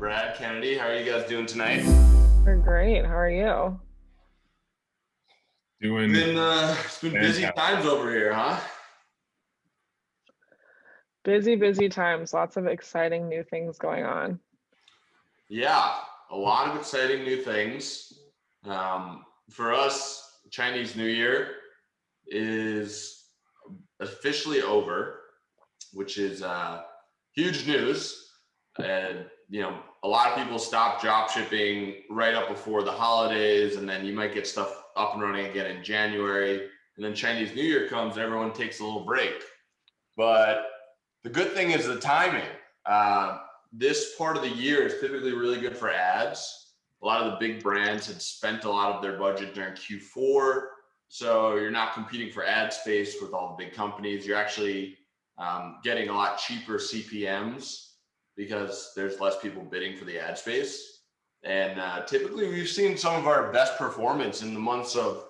Brad, Kennedy. How are you guys doing tonight? We're great. How are you? Doing It's been busy fantastic. times over here, huh? Busy, busy times. Lots of exciting new things going on. Yeah, a lot of exciting new things. For us, Chinese New Year is officially over, which is huge news. And a lot of people stop drop shipping right up before the holidays, and then you might get stuff up and running again in January. And then Chinese New Year comes, and everyone takes a little break. But the good thing is the timing. This part of the year is typically really good for ads. A lot of the big brands had spent a lot of their budget during Q4, so you're not competing for ad space with all the big companies. You're actually getting a lot cheaper CPMs because there's less people bidding for the ad space. And typically we've seen some of our best performance in the months of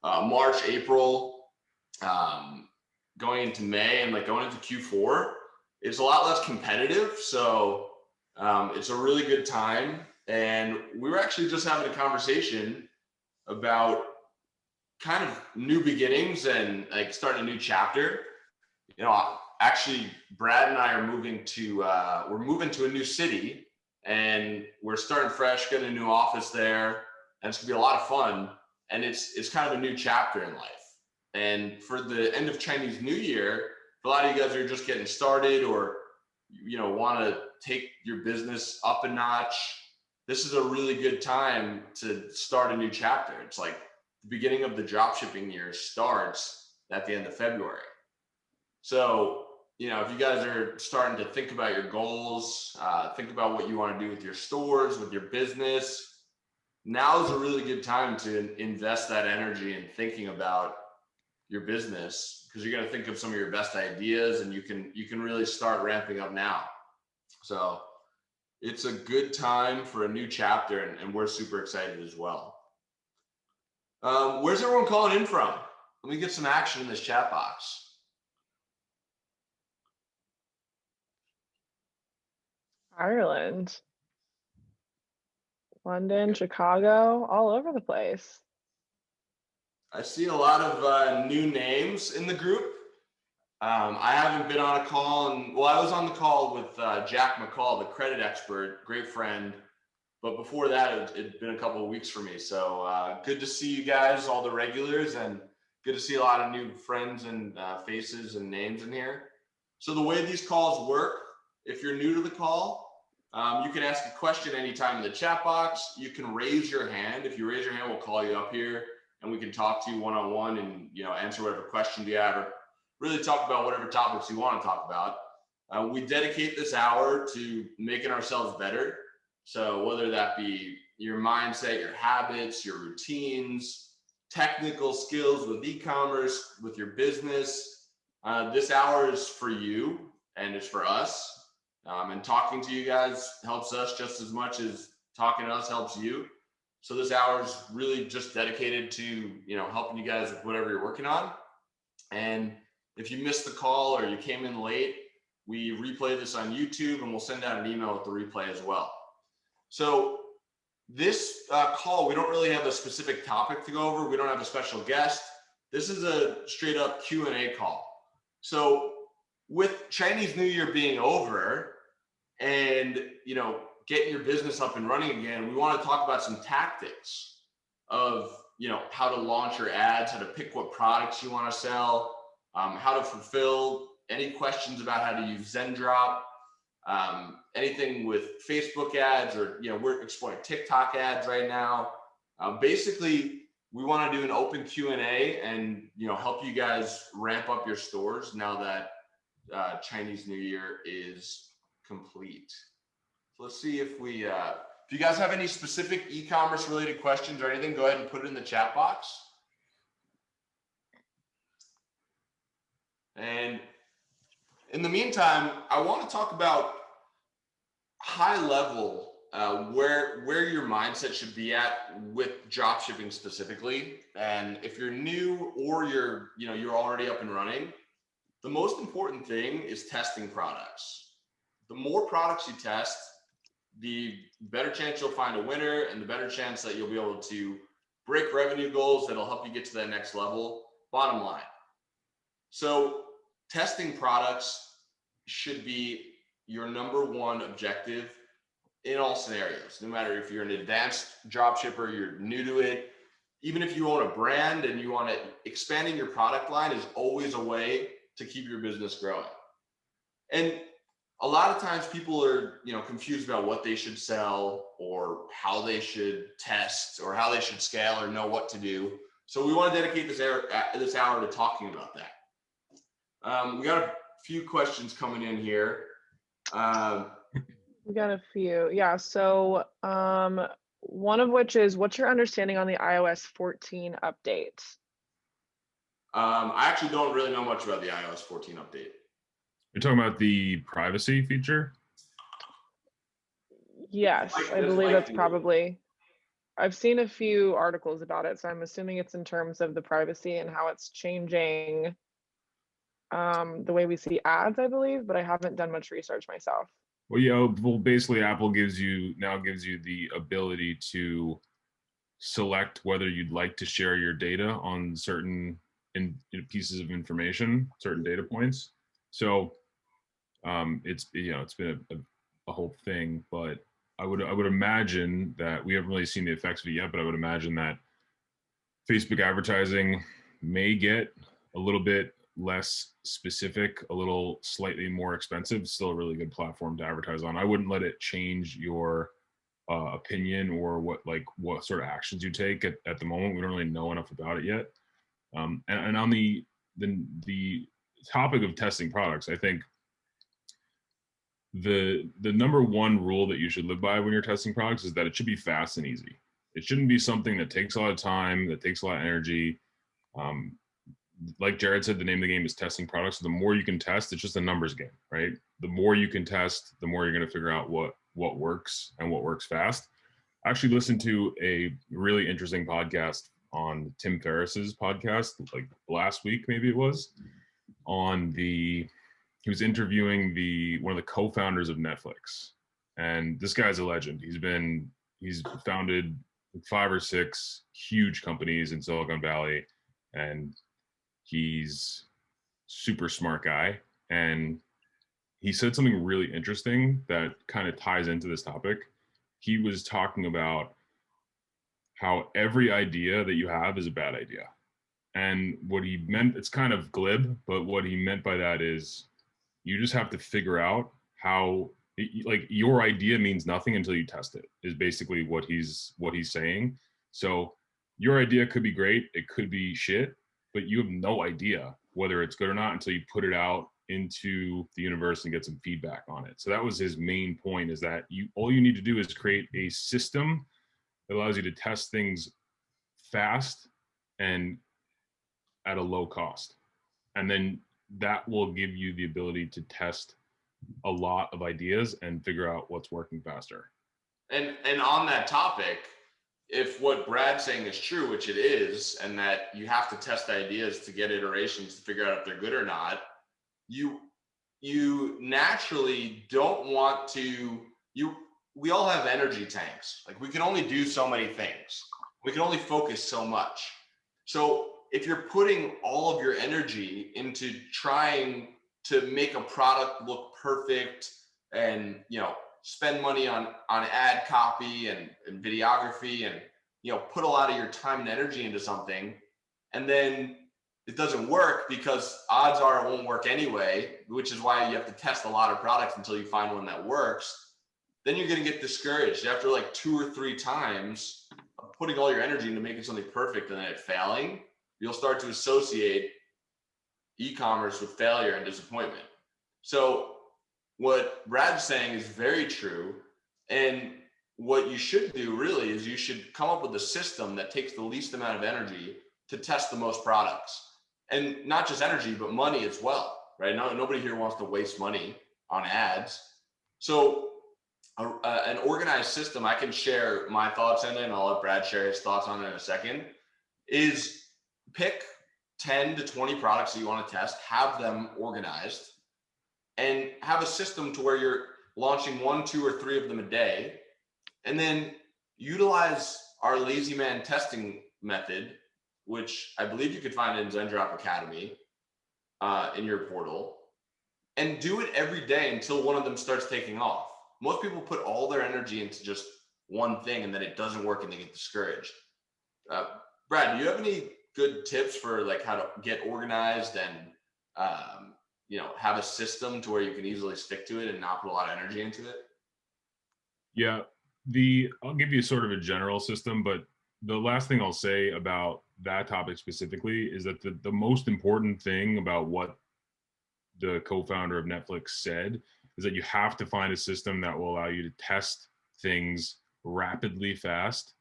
March, April, going into May, and like going into Q4. It's a lot less competitive. So it's a really good time. And we were actually just having a conversation about kind of new beginnings and like starting a new chapter. Actually, Brad and I are moving to we're moving to a new city, and we're starting fresh, getting a new office there, and it's gonna be a lot of fun. And it's kind of a new chapter in life. And for the end of Chinese New Year, for a lot of you guys are just getting started, or want to take your business up a notch, this is a really good time to start a new chapter. It's like the beginning of the dropshipping year starts at the end of February. So, if you guys are starting to think about your goals, think about what you want to do with your stores, with your business, now is a really good time to invest that energy in thinking about your business, because you're going to think of some of your best ideas, and you can really start ramping up now. So it's a good time for a new chapter, and we're super excited as well. Where's everyone calling in from? Let me get some action in this chat box. Ireland, London, Chicago, all over the place. I see a lot of new names in the group. I haven't been on a call, and I was on the call with Jack McCall, the credit expert, great friend. But before that, it'd been a couple of weeks for me. So good to see you guys, all the regulars, and good to see a lot of new friends and faces and names in here. So the way these calls work, if you're new to the call, you can ask a question anytime in the chat box. You can raise your hand. If you raise your hand, we'll call you up here, and we can talk to you one-on-one and answer whatever questions you have, or really talk about whatever topics you want to talk about. We dedicate this hour to making ourselves better. So whether that be your mindset, your habits, your routines, technical skills with e-commerce, with your business, this hour is for you and it's for us. And talking to you guys helps us just as much as talking to us helps you. So this hour is really just dedicated to helping you guys with whatever you're working on. And if you missed the call or you came in late, we replay this on YouTube, and we'll send out an email with the replay as well. So this call, we don't really have a specific topic to go over. We don't have a special guest. This is a straight up Q&A call. So with Chinese New Year being over and, getting your business up and running again, we want to talk about some tactics of, how to launch your ads, how to pick what products you want to sell, how to fulfill any questions about how to use Zendrop, anything with Facebook ads, or we're exploring TikTok ads right now. Basically, we want to do an open Q&A and help you guys ramp up your stores now that Chinese New Year is complete. So let's see if you guys have any specific e-commerce related questions or anything, go ahead and put it in the chat box. And in the meantime, I want to talk about high level where your mindset should be at with dropshipping specifically. And if you're new or you're already up and running, the most important thing is testing products. The more products you test, the better chance you'll find a winner, and the better chance that you'll be able to break revenue goals that'll help you get to that next level. Bottom line. So testing products should be your number one objective in all scenarios, no matter if you're an advanced dropshipper, you're new to it, even if you own a brand and you want to, expanding your product line is always a way to keep your business growing. And a lot of times people are, confused about what they should sell or how they should test or how they should scale or know what to do. So we want to dedicate this hour to talking about that. We got a few questions coming in here. We got a few. Yeah. So one of which is, what's your understanding on the iOS 14 update? I actually don't really know much about the iOS 14 update. You're talking about the privacy feature? Yes, I believe that's probably, I've seen a few articles about it, so I'm assuming it's in terms of the privacy and how it's changing the way we see ads, I believe, but I haven't done much research myself. Well, yeah, basically Apple gives you the ability to select whether you'd like to share your data on certain pieces of information, certain data points. So it's been a whole thing, but I would imagine that we haven't really seen the effects of it yet, but I would imagine that Facebook advertising may get a little bit less specific, a little slightly more expensive. It's still a really good platform to advertise on. I wouldn't let it change your opinion or what sort of actions you take at the moment. We don't really know enough about it yet. And on the topic of testing products, I think the number one rule that you should live by when you're testing products is that it should be fast and easy. It shouldn't be something that takes a lot of time, that takes a lot of energy. Like Jared said, the name of the game is testing products. So the more you can test, it's just a numbers game, right? The more you can test, the more you're going to figure out what works and what works fast. I actually listened to a really interesting podcast on Tim Ferriss's podcast, like last week, maybe it was, he was interviewing one of the co-founders of Netflix. And this guy's a legend. He's founded 5 or 6 huge companies in Silicon Valley, and he's super smart guy. And he said something really interesting that kind of ties into this topic. He was talking about how every idea that you have is a bad idea. And what he meant, it's kind of glib, but what he meant by that is you just have to figure out how, like, your idea means nothing until you test it, is basically what he's saying. So your idea could be great, it could be shit, but you have no idea whether it's good or not until you put it out into the universe and get some feedback on it. So that was his main point, is that all you need to do is create a system that allows you to test things fast and at a low cost. And then that will give you the ability to test a lot of ideas and figure out what's working faster. And on that topic, if what Brad's saying is true, which it is, and that you have to test ideas to get iterations to figure out if they're good or not, you naturally don't want to, we all have energy tanks. Like, we can only do so many things. We can only focus so much. So if you're putting all of your energy into trying to make a product look perfect and, spend money on ad copy and videography and, put a lot of your time and energy into something, and then it doesn't work because odds are it won't work anyway, which is why you have to test a lot of products until you find one that works, then you're going to get discouraged after like 2 or 3 times of putting all your energy into making something perfect and then it failing. You'll start to associate e-commerce with failure and disappointment. So what Brad's saying is very true. And what you should do really is you should come up with a system that takes the least amount of energy to test the most products. And not just energy, but money as well, right? Nobody here wants to waste money on ads. So an organized system, I can share my thoughts in it, and I'll let Brad share his thoughts on it in a second, is pick 10 to 20 products that you want to test, have them organized, and have a system to where launching 1, 2, or 3 of them a day, and then utilize our lazy man testing method, which I believe you could find in Zendrop Academy in your portal, and do it every day until one of them starts taking off. Most people put all their energy into just one thing and then it doesn't work and they get discouraged. Brad, do you have any good tips for like how to get organized and have a system to where you can easily stick to it and not put a lot of energy into it? Yeah, I'll give you sort of a general system, but the last thing I'll say about that topic specifically is that the most important thing about what the co-founder of Netflix said is that you have to find a system that will allow you to test things rapidly, fast,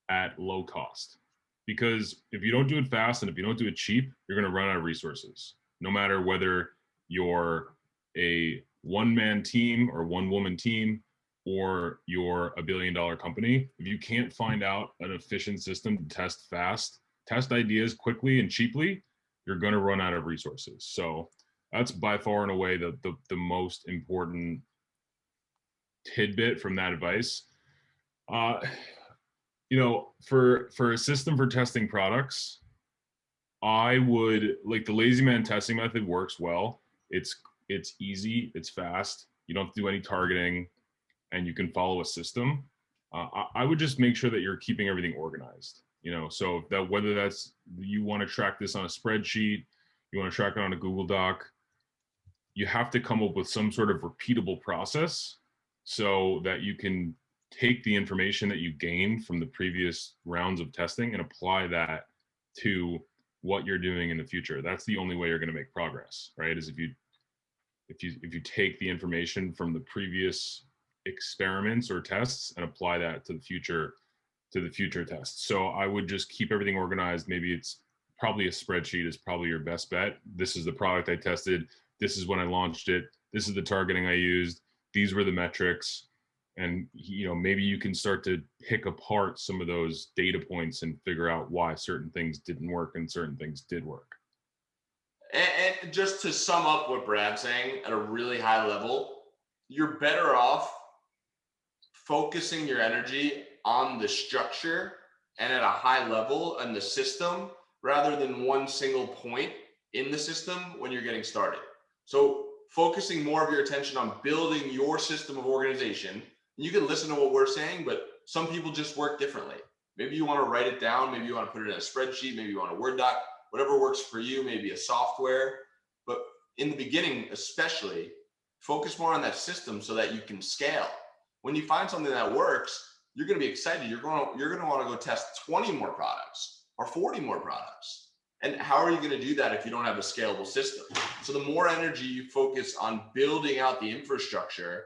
at low cost. Because if you don't do it fast and if you don't do it cheap, you're going to run out of resources. No matter whether you're a one-man team or one-woman team or you're a billion-dollar company, if you can't find out an efficient system to test fast, test ideas quickly and cheaply, you're going to run out of resources. So that's by far and away the most important tidbit from that advice. For a system for testing products, I would like the lazy man testing method works well. It's easy, it's fast. You don't have to do any targeting, and you can follow a system. I would just make sure that you're keeping everything organized. So that whether that's you want to track this on a spreadsheet, you want to track it on a Google Doc, you have to come up with some sort of repeatable process so that you can take the information that you gained from the previous rounds of testing and apply that to what you're doing in the future. That's the only way you're going to make progress, right? Is if you take the information from the previous experiments or tests and apply that to the future tests. So I would just keep everything organized. Maybe it's probably a spreadsheet is probably your best bet. This is the product I tested. This is when I launched it. This is the targeting I used. These were the metrics. And maybe you can start to pick apart some of those data points and figure out why certain things didn't work and certain things did work. And just to sum up what Brad's saying at a really high level, you're better off focusing your energy on the structure and at a high level and the system rather than one single point in the system when you're getting started. So focusing more of your attention on building your system of organization. You can listen to what we're saying, but some people just work differently. Maybe you want to write it down. Maybe you want to put it in a spreadsheet. Maybe you want a Word doc, whatever works for you, maybe a software. But in the beginning, especially, focus more on that system so that you can scale. When you find something that works, you're going to be excited. You're going to want to go test 20 more products or 40 more products. And how are you going to do that if you don't have a scalable system? So the more energy you focus on building out the infrastructure,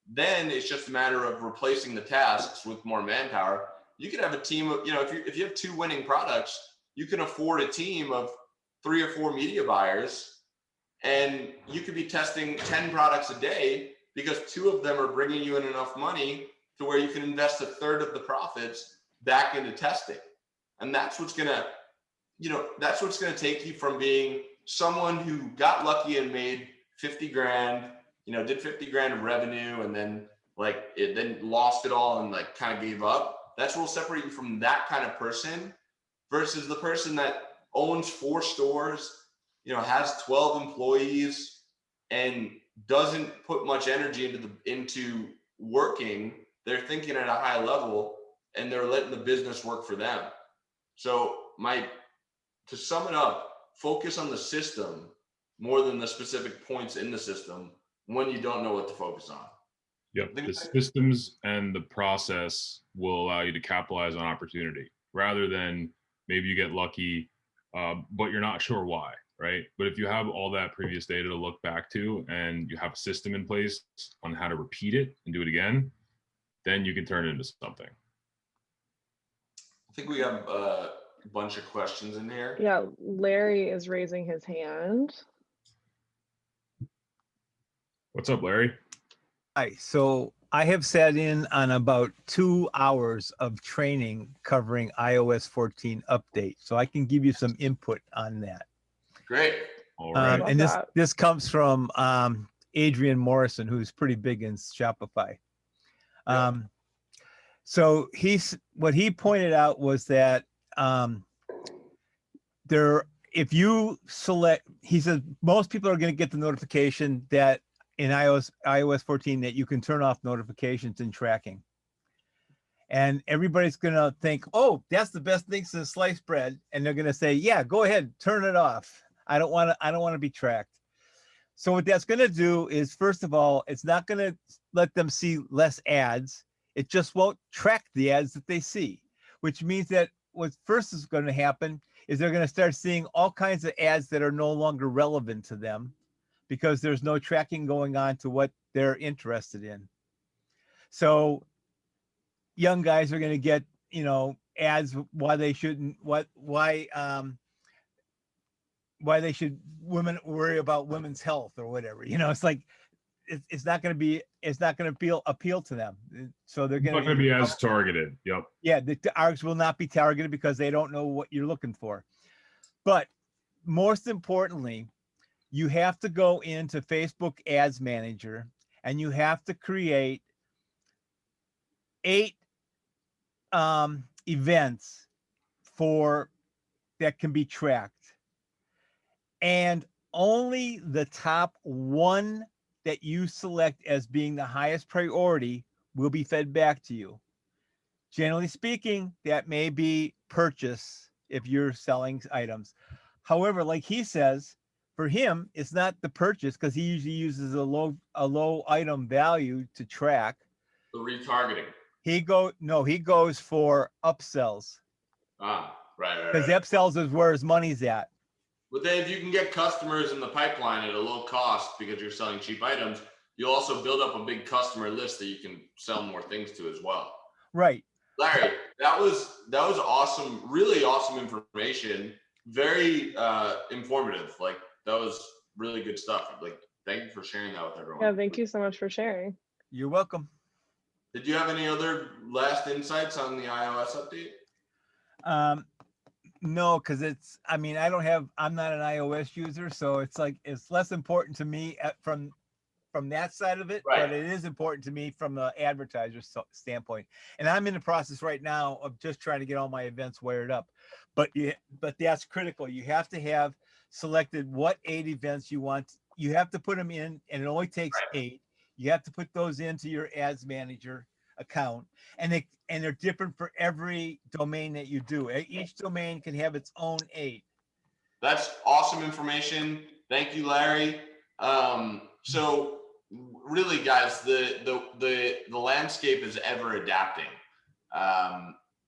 then it's just a matter of replacing the tasks with more manpower. You could have a team of, if you have 2 winning products, you can afford a team of 3 or 4 media buyers, and you could be testing 10 products a day because 2 of them are bringing you in enough money to where you can invest a third of the profits back into testing. And that's what's going to take you from being someone who got lucky and made 50 grand, did 50 grand of revenue and then then lost it all and kind of gave up. That's what will separate you from that kind of person versus the person that owns 4 stores, has 12 employees and doesn't put much energy into working. They're thinking at a high level and they're letting the business work for them. So to sum it up, focus on the system more than the specific points in the system when you don't know what to focus on. Yep, the systems and the process will allow you to capitalize on opportunity rather than maybe you get lucky, but you're not sure why, right? But if you have all that previous data to look back to and you have a system in place on how to repeat it and do it again, then you can turn it into something. I think we have a bunch of questions in here. Yeah, Larry is raising his hand. What's up, Larry? Hi, so I have sat in on about 2 hours of training covering iOS 14 update, so I can give you some input on that. Great. All right. And this comes from Adrian Morrison, who's pretty big in Shopify. Yeah. So what he pointed out was that if you select, he said most people are going to get the notification that in iOS 14 that you can turn off notifications and tracking. And everybody's going to think, oh, that's the best thing since sliced bread. And they're going to say, yeah, go ahead, turn it off. I don't want to be tracked. So what that's going to do is, first of all, it's not going to let them see less ads. It just won't track the ads that they see, which means that what first is going to happen is they're going to start seeing all kinds of ads that are no longer relevant to them because there's no tracking going on to what they're interested in. So young guys are going to get, ads why they shouldn't, why they should women worry about women's health or whatever. It's like it's not going to appeal to them. So they're going to be as targeted. Yep. Yeah, the ARGs will not be targeted because they don't know what you're looking for. But most importantly, you have to go into Facebook Ads Manager and you have to create 8 events that can be tracked. And only the top 1 that you select as being the highest priority will be fed back to you. Generally speaking, that may be purchase if you're selling items. However, like he says, for him, it's not the purchase because he usually uses a low item value to track. The retargeting. He goes for upsells. Right. Because upsells is where his money's at. But then if you can get customers in the pipeline at a low cost because you're selling cheap items, you'll also build up a big customer list that you can sell more things to as well. Right. Larry, that was awesome, really awesome information. Very informative. Like, that was really good stuff. Like, thank you for sharing that with everyone. Yeah, thank you so much for sharing. You're welcome. Did you have any other last insights on the iOS update? No, because I'm not an iOS user, so it's less important to me from that side of it, right. But it is important to me from the advertiser standpoint. And I'm in the process right now of just trying to get all my events wired up. But that's critical. You have to have selected what 8 events you want. You have to put them in, and it only takes 8. You have to put those into your ads manager account, and they're different for every domain that you do. Each domain can have its own 8. That's awesome information. Thank you, Larry. So really, guys, the landscape is ever adapting.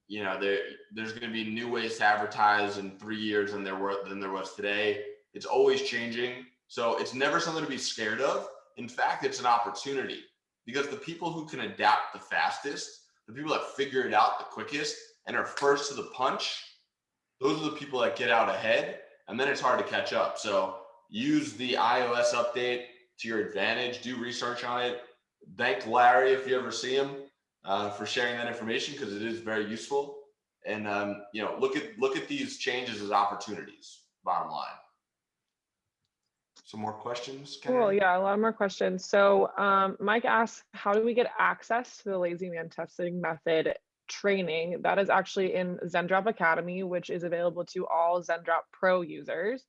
There's going to be new ways to advertise in 3 years than there was today. It's always changing. So it's never something to be scared of. In fact, it's an opportunity, because the people who can adapt the fastest, the people that figure it out the quickest and are first to the punch, those are the people that get out ahead, and then it's hard to catch up. So use the iOS update to your advantage. Do research on it. Thank Larry, if you ever see him, for sharing that information, because it is very useful. And look at these changes as opportunities. Bottom line. Some more questions? Cool. Yeah, a lot more questions. So Mike asks, how do we get access to the lazy man testing method training? That is actually in Zendrop Academy, which is available to all Zendrop Pro users.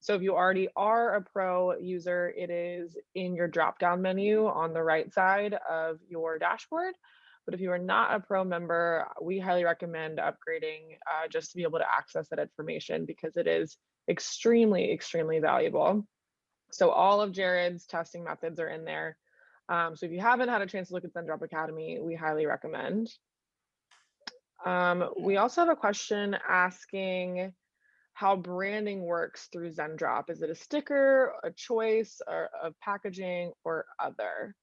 So if you already are a Pro user, it is in your drop-down menu on the right side of your dashboard. But if you are not a Pro member, we highly recommend upgrading just to be able to access that information, because it is extremely, extremely valuable. So all of Jared's testing methods are in there. So if you haven't had a chance to look at Zendrop Academy, we highly recommend. We also have a question asking how branding works through Zendrop. Is it a sticker, a choice, or of packaging, or other?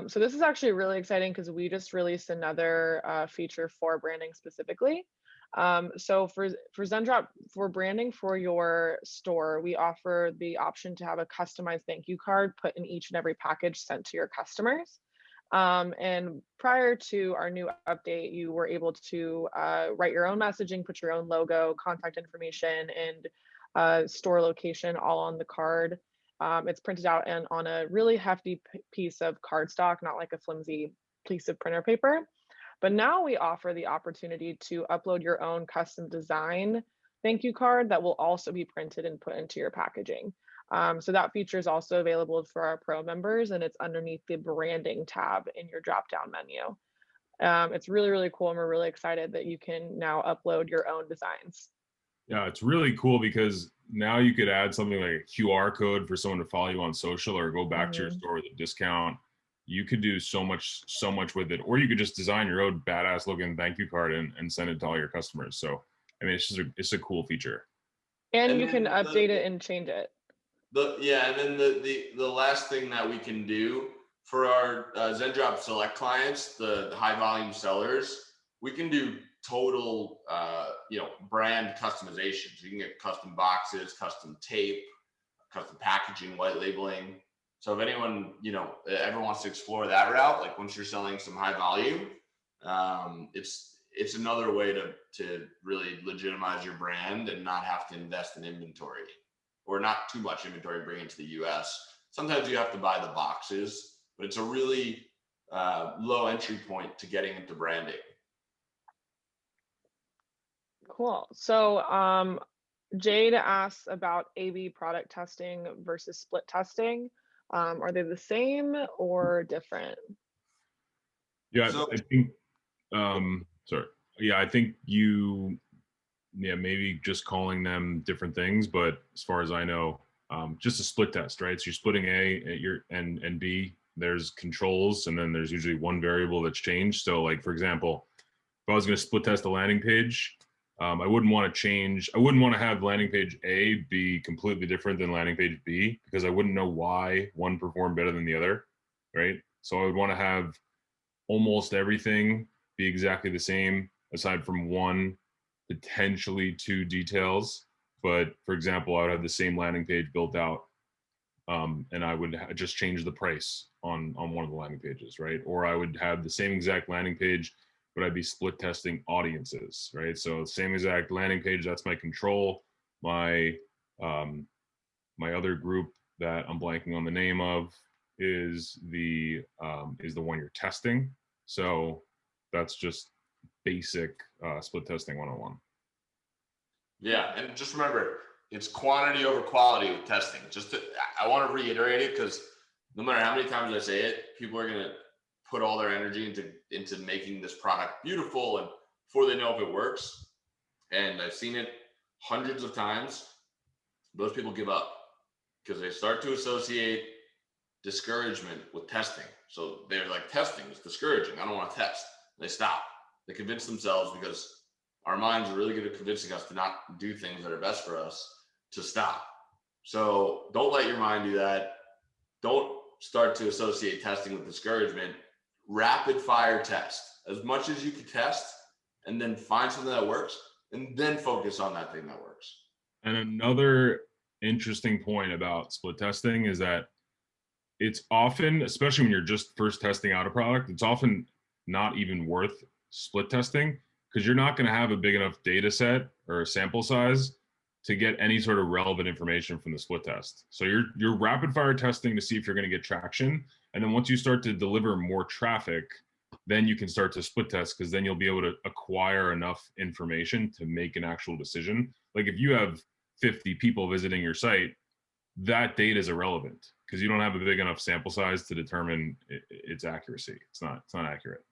So this is actually really exciting because we just released another feature for branding specifically. So for Zendrop, for branding for your store, we offer the option to have a customized thank you card put in each and every package sent to your customers. And prior to our new update, you were able to write your own messaging, put your own logo, contact information, and store location all on the card. It's printed out and on a really hefty piece of cardstock, not like a flimsy piece of printer paper. But now we offer the opportunity to upload your own custom design thank you card that will also be printed and put into your packaging. So that feature is also available for our pro members, and it's underneath the branding tab in your drop-down menu. It's really, really cool, and we're really excited that you can now upload your own designs. Yeah, it's really cool because now you could add something like a QR code for someone to follow you on social or go back to your store with a discount. You could do so much with it, or you could just design your own badass looking thank you card and send it to all your customers. So, I mean, it's a cool feature. And you can update it and change it. And then the last thing that we can do for our Zendrop Select clients, the high volume sellers, we can do total, brand customizations. You can get custom boxes, custom tape, custom packaging, white labeling. So if anyone, ever wants to explore that route, like once you're selling some high volume, it's another way to really legitimize your brand and not have to invest in inventory, or not too much inventory bringing to the US. Sometimes you have to buy the boxes, but it's a really low entry point to getting into branding. Cool. So Jade asks about A/B product testing versus split testing. Are they the same or different? Yeah, I think, sorry. Yeah, I think maybe just calling them different things, but as far as I know, just a split test, right? So you're splitting A and B, there's controls, and then there's usually one variable that's changed. So like, for example, if I was going to split test a landing page, I wouldn't want to have landing page A be completely different than landing page B, because I wouldn't know why one performed better than the other, right? So I would want to have almost everything be exactly the same, aside from one, potentially two details. But for example, I would have the same landing page built out, and I would just change the price on one of the landing pages, right? Or I would have the same exact landing page, but I'd be split testing audiences, right? So same exact landing page, that's my control. My other group that I'm blanking on the name of is the one you're testing. So that's just basic split testing 101. Yeah, and just remember, it's quantity over quality with testing. I want to reiterate it, because no matter how many times I say it, people are going to put all their energy into making this product beautiful, and before they know if it works, and I've seen it hundreds of times, those people give up because they start to associate discouragement with testing. So they're like, testing is discouraging, I don't want to test. They stop. They convince themselves, because our minds are really good at convincing us to not do things that are best for us, to stop. So don't let your mind do that. Don't start to associate testing with discouragement. Rapid fire test as much as you can test, and then find something that works, and then focus on that thing that works. And another interesting point about split testing is that it's often, especially when you're just first testing out a product, it's often not even worth split testing, because you're not going to have a big enough data set or sample size to get any sort of relevant information from the split test. So you're rapid fire testing to see if you're going to get traction. And then once you start to deliver more traffic, then you can start to split test, because then you'll be able to acquire enough information to make an actual decision. Like if you have 50 people visiting your site, that data is irrelevant, because you don't have a big enough sample size to determine its accuracy. It's not accurate.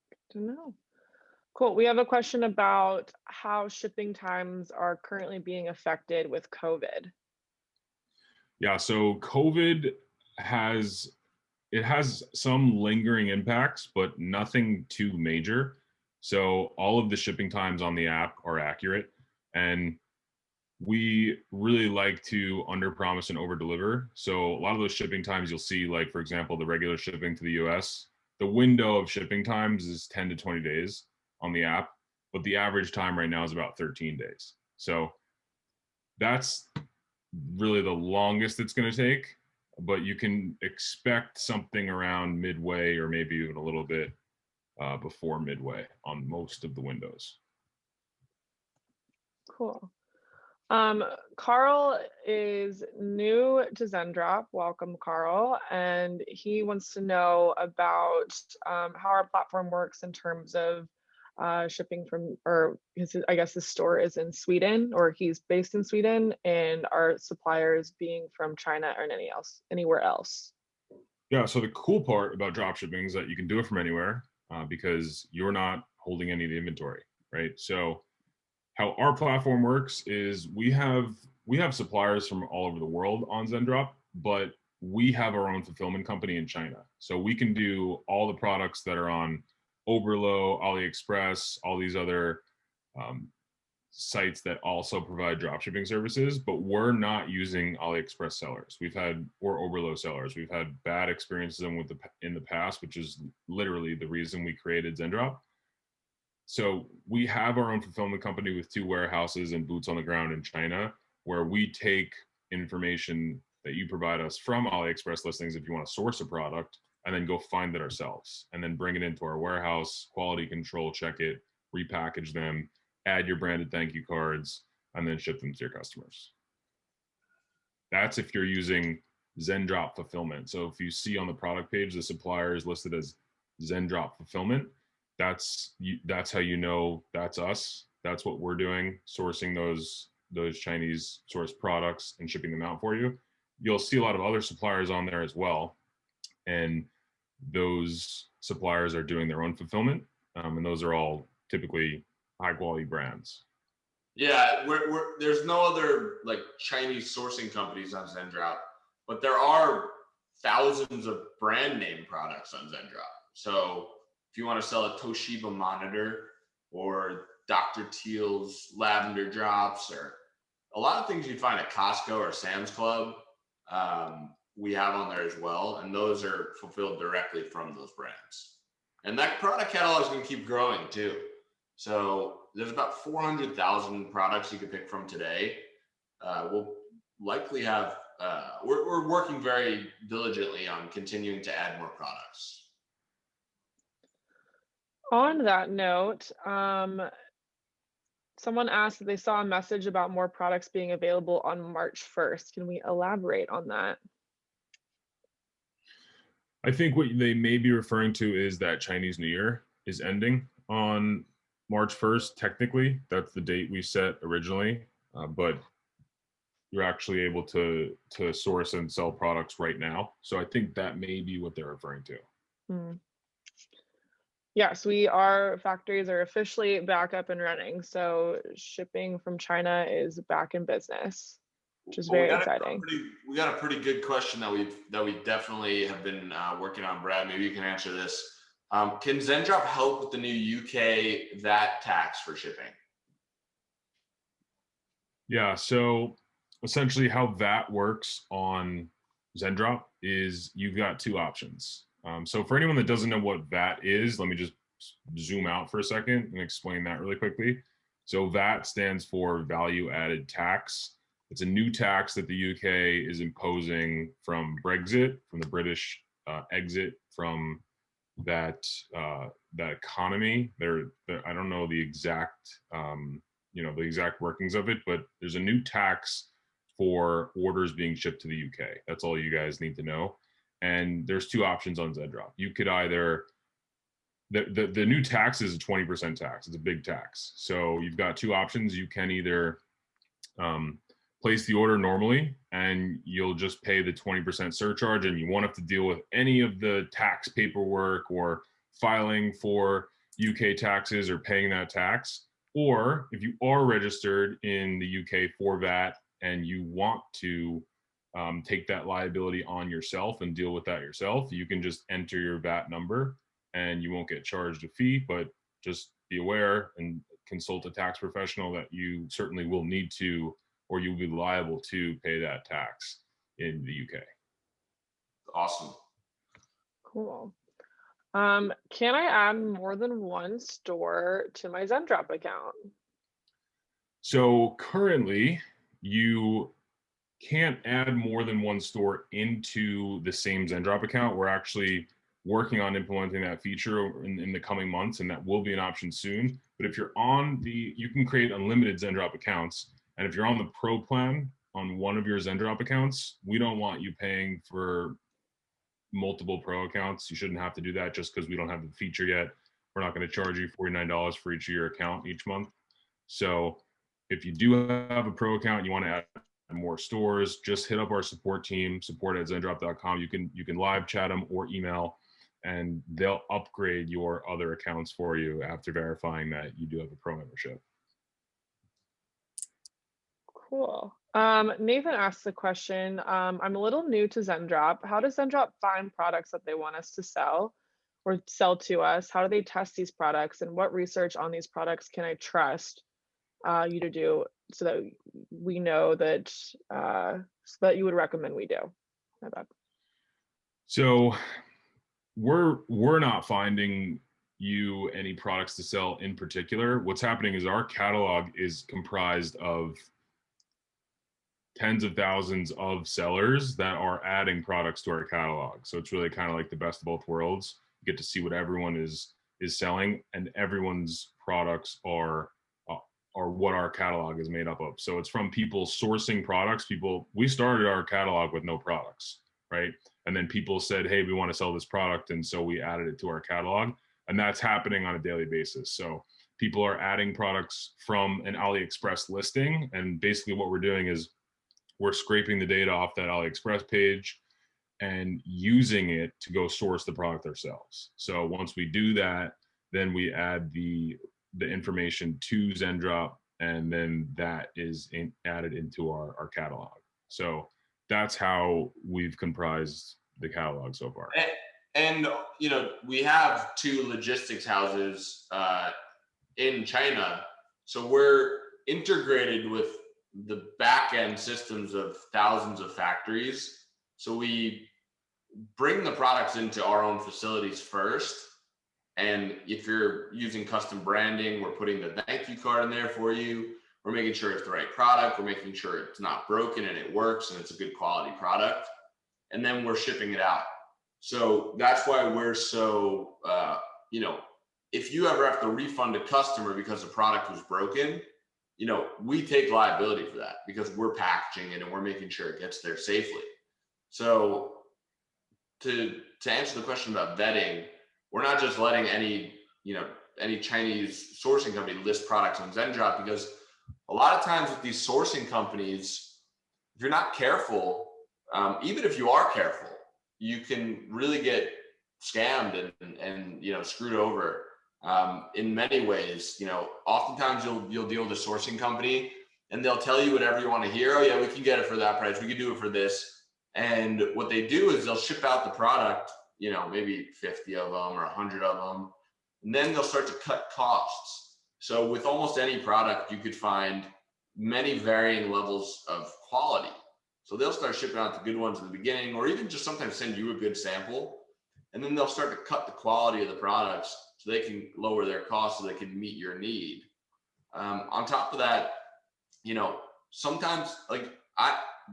Good to know. Cool. We have a question about how shipping times are currently being affected with COVID. Yeah, so COVID has some lingering impacts, but nothing too major. So all of the shipping times on the app are accurate, and we really like to under promise and over deliver. So a lot of those shipping times you'll see, like for example, the regular shipping to the US, the window of shipping times is 10 to 20 days on the app, but the average time right now is about 13 days. So that's really the longest it's going to take, but you can expect something around midway, or maybe even a little bit before midway on most of the windows. Cool. Carl is new to Zendrop. Welcome, Carl. And he wants to know about how our platform works in terms of shipping from, or I guess the store is in Sweden, or he's based in Sweden, and our suppliers being from China or anywhere else. Yeah, so the cool part about dropshipping is that you can do it from anywhere because you're not holding any of the inventory, right? So how our platform works is we have suppliers from all over the world on Zendrop, but we have our own fulfillment company in China. So we can do all the products that are on Oberlo, AliExpress, all these other sites that also provide dropshipping services, but we're not using AliExpress sellers. Or Oberlo sellers. We've had bad experiences in the past, which is literally the reason we created Zendrop. So we have our own fulfillment company with 2 warehouses and boots on the ground in China, where we take information that you provide us from AliExpress listings if you want to source a product, and then go find it ourselves, and then bring it into our warehouse, quality control, check it, repackage them, add your branded thank you cards, and then ship them to your customers. That's if you're using Zendrop fulfillment. So if you see on the product page, the supplier is listed as Zendrop fulfillment, that's how you know that's us. That's what we're doing, sourcing those Chinese sourced products and shipping them out for you. You'll see a lot of other suppliers on there as well, and those suppliers are doing their own fulfillment, and those are all typically high quality brands. Yeah, there's no other like Chinese sourcing companies on Zendrop, but there are thousands of brand name products on Zendrop. So if you want to sell a Toshiba monitor or Dr. Teal's lavender drops, or a lot of things you'd find at Costco or Sam's Club, we have on there as well. And those are fulfilled directly from those brands. And that product catalog is going to keep growing too. So there's about 400,000 products you could pick from today. We'll likely have, we're working very diligently on continuing to add more products. On that note, someone asked if they saw a message about more products being available on March 1st. Can we elaborate on that? I think what they may be referring to is that Chinese New Year is ending on March 1st. Technically, that's the date we set originally, but you're actually able to source and sell products right now. So I think that may be what they're referring to. Yes, our factories are officially back up and running. So shipping from China is back in business, which is very exciting. We got a pretty good question that we definitely have been working on. Brad, maybe you can answer this. Can Zendrop help with the new UK VAT tax for shipping? Yeah, so essentially how VAT works on Zendrop is you've got 2 options. So for anyone that doesn't know what VAT is, let me just zoom out for a second and explain that really quickly. So VAT stands for value added tax. It's a new tax that the UK is imposing from Brexit, from the British exit from that economy. I don't know the exact the exact workings of it, but there's a new tax for orders being shipped to the UK. That's all you guys need to know. And there's 2 options on Zendrop. You could either, the new tax is a 20% tax. It's a big tax. So you've got 2 options. You can either place the order normally and you'll just pay the 20% surcharge and you won't have to deal with any of the tax paperwork or filing for UK taxes or paying that tax. Or if you are registered in the UK for VAT and you want to take that liability on yourself and deal with that yourself, you can just enter your VAT number and you won't get charged a fee, but just be aware and consult a tax professional that you certainly will need to, or you'll be liable to pay that tax in the UK. Awesome. Cool. Can I add more than one store to my Zendrop account? So currently you can't add more than one store into the same Zendrop account. We're actually working on implementing that feature in the coming months, and that will be an option soon. But if you're you can create unlimited Zendrop accounts, And if you're on the pro plan on one of your Zendrop accounts, we don't want you paying for multiple pro accounts. You shouldn't have to do that just because we don't have the feature yet. We're not going to charge you $49 for each of your account each month. So if you do have a pro account and you want to add more stores, just hit up our support team, support@zendrop.com. You can live chat them or email, and they'll upgrade your other accounts for you after verifying that you do have a pro membership. Cool. Nathan asks a question. I'm a little new to Zendrop. How does Zendrop find products that they want us to sell or sell to us? How do they test these products, and what research on these products can I trust you to do so that we know that so that you would recommend we do? My bad. So we're not finding you any products to sell in particular. What's happening is our catalog is comprised of tens of thousands of sellers that are adding products to our catalog. So it's really kind of like the best of both worlds. You get to see what everyone is selling, and everyone's products are what our catalog is made up of. So it's from people sourcing products. We started our catalog with no products, right? And then people said, hey, we want to sell this product. And so we added it to our catalog, and that's happening on a daily basis. So people are adding products from an AliExpress listing. And basically what we're doing is we're scraping the data off that AliExpress page and using it to go source the product ourselves. So once we do that, then we add the information to Zendrop, and then that is added into our catalog. So that's how we've comprised the catalog so far. And you know, we have 2 logistics houses in China, so we're integrated with the back end systems of thousands of factories. So we bring the products into our own facilities first. And if you're using custom branding, we're putting the thank you card in there for you. We're making sure it's the right product. We're making sure it's not broken and it works and it's a good quality product. And then we're shipping it out. So that's why we're so, you know, if you ever have to refund a customer because the product was broken, you know, we take liability for that because we're packaging it and we're making sure it gets there safely. So to answer the question about vetting, we're not just letting any Chinese sourcing company list products on Zendrop, because a lot of times with these sourcing companies, if you're not careful, even if you are careful, you can really get scammed and you know, screwed over. In many ways, you know, oftentimes you'll deal with a sourcing company and they'll tell you whatever you want to hear. Oh yeah, we can get it for that price. We can do it for this. And what they do is they'll ship out the product, you know, maybe 50 of them or 100 of them, and then they'll start to cut costs. So with almost any product, you could find many varying levels of quality. So they'll start shipping out the good ones in the beginning, or even just sometimes send you a good sample, and then they'll start to cut the quality of the products so they can lower their costs so they can meet your need. On top of that, you know, sometimes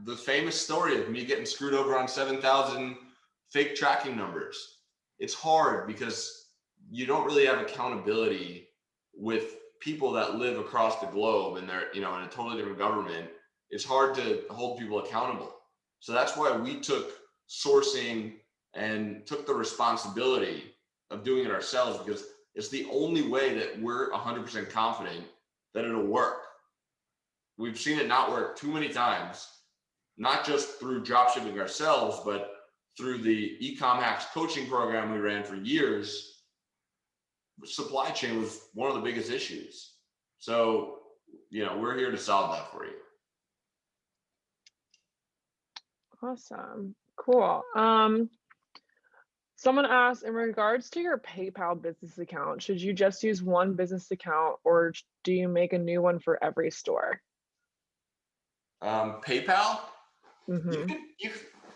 the famous story of me getting screwed over on 7,000 fake tracking numbers. It's hard because you don't really have accountability with people that live across the globe and they're, you know, in a totally different government. It's hard to hold people accountable. So that's why we took sourcing and took the responsibility of doing it ourselves, because it's the only way that we're 100% confident that it'll work. We've seen it not work too many times, not just through dropshipping ourselves, but through the ecom hacks coaching program we ran for years. Supply chain was one of the biggest issues. So, you know, we're here to solve that for you. Awesome. Cool. Someone asked, in regards to your PayPal business account, should you just use one business account or do you make a new one for every store? PayPal? Mm-hmm.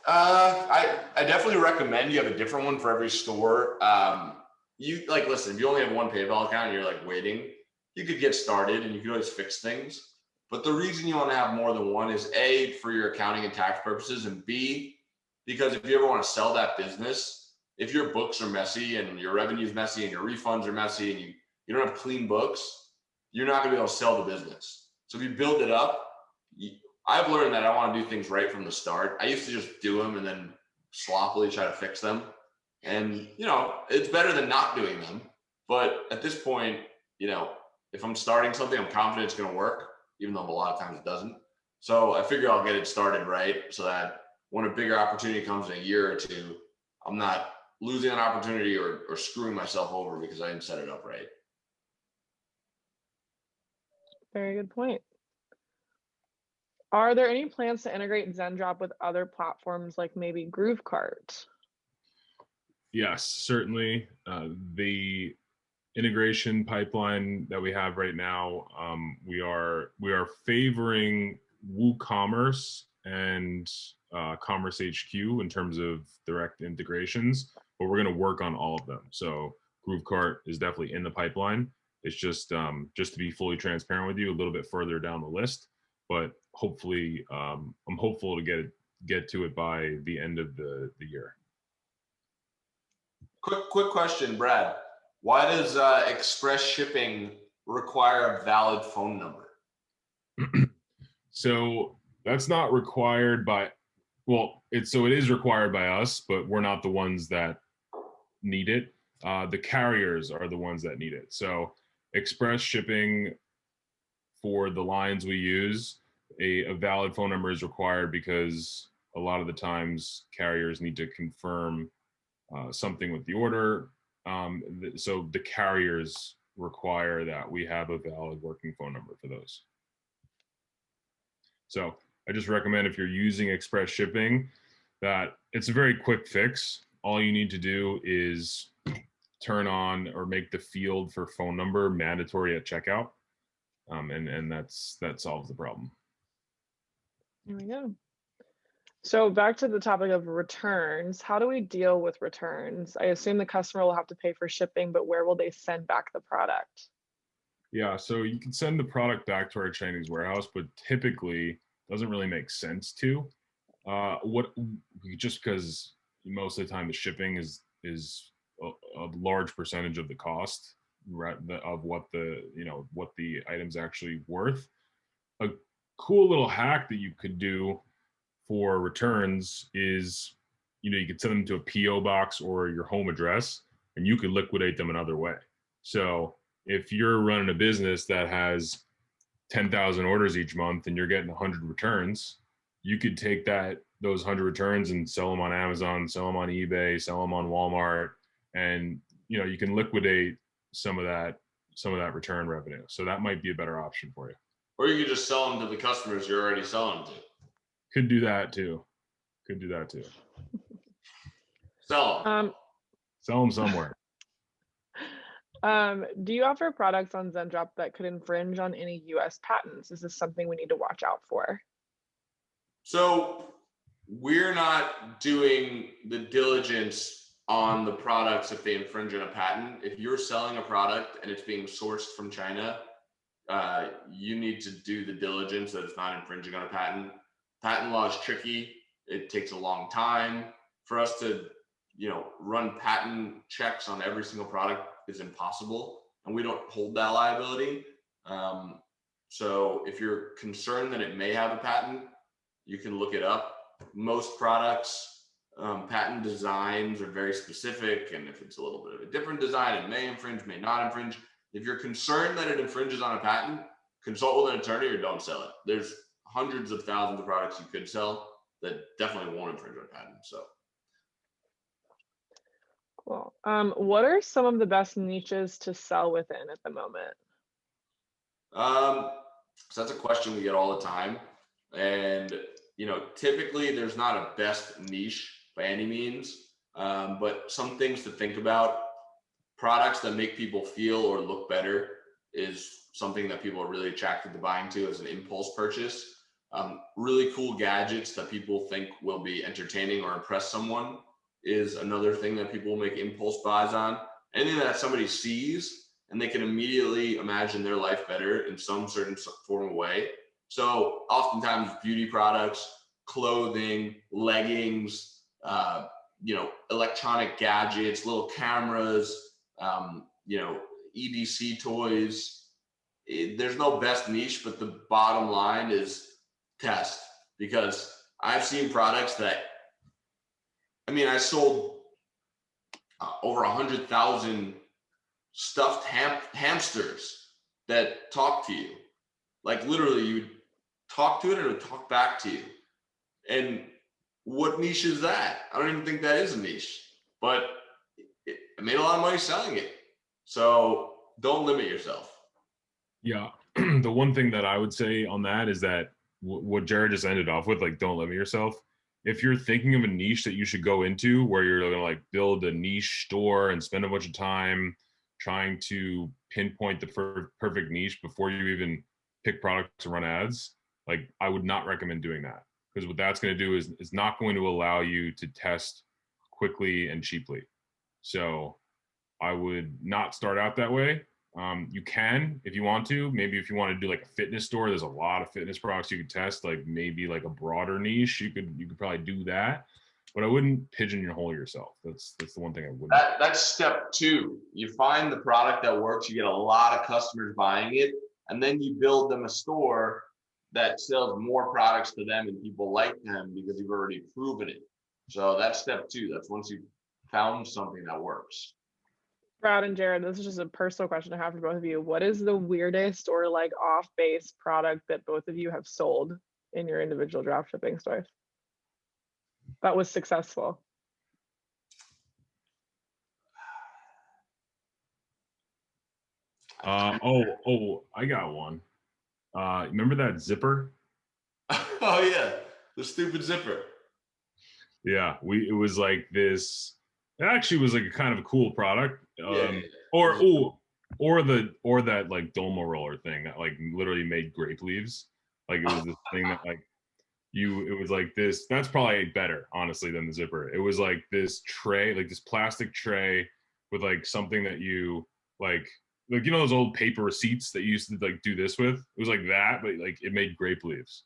I definitely recommend you have a different one for every store. Listen, if you only have one PayPal account and you're like waiting, you could get started and you can always fix things. But the reason you want to have more than one is A, for your accounting and tax purposes, and B, because if you ever want to sell that business, if your books are messy and your revenue is messy and your refunds are messy and you don't have clean books, you're not going to be able to sell the business. So if you build it up, I've learned that I want to do things right from the start. I used to just do them and then sloppily try to fix them. And, it's better than not doing them. But at this point, if I'm starting something, I'm confident it's going to work, even though a lot of times it doesn't. So I figure I'll get it started right so that when a bigger opportunity comes in a year or two, I'm not losing an opportunity or screwing myself over because I didn't set it up right. Very good point. Are there any plans to integrate Zendrop with other platforms like maybe Groovecart? Yes, certainly. The integration pipeline that we have right now, we are favoring WooCommerce and Commerce HQ in terms of direct integrations, but we're going to work on all of them. So Groovecart is definitely in the pipeline. It's just to be fully transparent with you, a little bit further down the list, but hopefully I'm hopeful to get to it by the end of the year. Quick question, Brad. Why does express shipping require a valid phone number? So that's not required by, it is required by us, but we're not the ones that need it. The carriers are the ones that need it. So express shipping for the lines we use, a valid phone number is required because a lot of the times carriers need to confirm something with the order. So the carriers require that we have a valid working phone number for those. So I just recommend if you're using express shipping that it's a very quick fix. All you need to do is turn on or make the field for phone number mandatory at checkout. And that solves the problem. There we go. So back to the topic of returns, how do we deal with returns? I assume the customer will have to pay for shipping, but where will they send back the product? Yeah, so you can send the product back to our Chinese warehouse, but typically doesn't really make sense to. Just because most of the time the shipping is a large percentage of the cost of what the item's actually worth. A cool little hack that you could do for returns is, you could send them to a PO box or your home address, and you could liquidate them another way. So if you're running a business that has 10,000 orders each month and you're getting 100 returns, you could take those 100 returns and sell them on Amazon, sell them on eBay, sell them on Walmart, and you can liquidate some of that return revenue. So that might be a better option for you. Or you could just sell them to the customers you're already selling to. Could do that too. Sell them. Sell them somewhere. Do you offer products on Zendrop that could infringe on any US patents? Is this something we need to watch out for? So we're not doing the diligence on the products if they infringe on a patent. If you're selling a product and it's being sourced from China, you need to do the diligence that it's not infringing on a patent. Patent law is tricky. It takes a long time. For us to, run patent checks on every single product is impossible, and we don't hold that liability. So if you're concerned that it may have a patent, you can look it up. Most products, patent designs are very specific, and if it's a little bit of a different design, it may infringe, may not infringe. If you're concerned that it infringes on a patent, consult with an attorney or don't sell it. There's hundreds of thousands of products you could sell that definitely won't infringe on a patent. So cool. What are some of the best niches to sell within at the moment? So that's a question we get all the time. And, typically there's not a best niche by any means, but some things to think about. Products that make people feel or look better is something that people are really attracted to buying to as an impulse purchase. Really cool gadgets that people think will be entertaining or impress someone is another thing that people will make impulse buys on. Anything that somebody sees and they can immediately imagine their life better in some certain form of way. So oftentimes beauty products, clothing, leggings, electronic gadgets, little cameras, EDC toys. There's no best niche, but the bottom line is test, because I've seen products that, I mean, I sold over 100,000 stuffed hamsters that talk to you. Like literally, you would talk to it and it would talk back to you. And what niche is that? I don't even think that is a niche, but I made a lot of money selling it. So don't limit yourself. Yeah. The one thing that I would say on that is that what Jared just ended off with, like, don't limit yourself. If you're thinking of a niche that you should go into where you're going to like build a niche store and spend a bunch of time trying to pinpoint the perfect niche before you even pick products and run ads, like I would not recommend doing that, because what that's going to do is it's not going to allow you to test quickly and cheaply. So I would not start out that way. You can, if you want to, maybe if you want to do like a fitness store, there's a lot of fitness products you could test, like maybe like a broader niche. You could probably do that, but I wouldn't pigeonhole yourself. That's the one thing I wouldn't. That's step 2. You find the product that works, you get a lot of customers buying it, and then you build them a store that sells more products to them and people like them because you've already proven it. So that's step 2. That's once you've found something that works. Brad and Jared, this is just a personal question I have for both of you. What is the weirdest or like off-base product that both of you have sold in your individual dropshipping stores that was successful? I got one. Remember that zipper? Oh yeah, the stupid zipper. Yeah, it was like this. It actually was like a kind of a cool product. Yeah. Or that like Dolma roller thing that like literally made grape leaves. Like it was this thing that like it was like this. That's probably better, honestly, than the zipper. It was like this tray, like this plastic tray with like something that you like you know those old paper receipts that you used to like do this with. It was like that, but like it made grape leaves.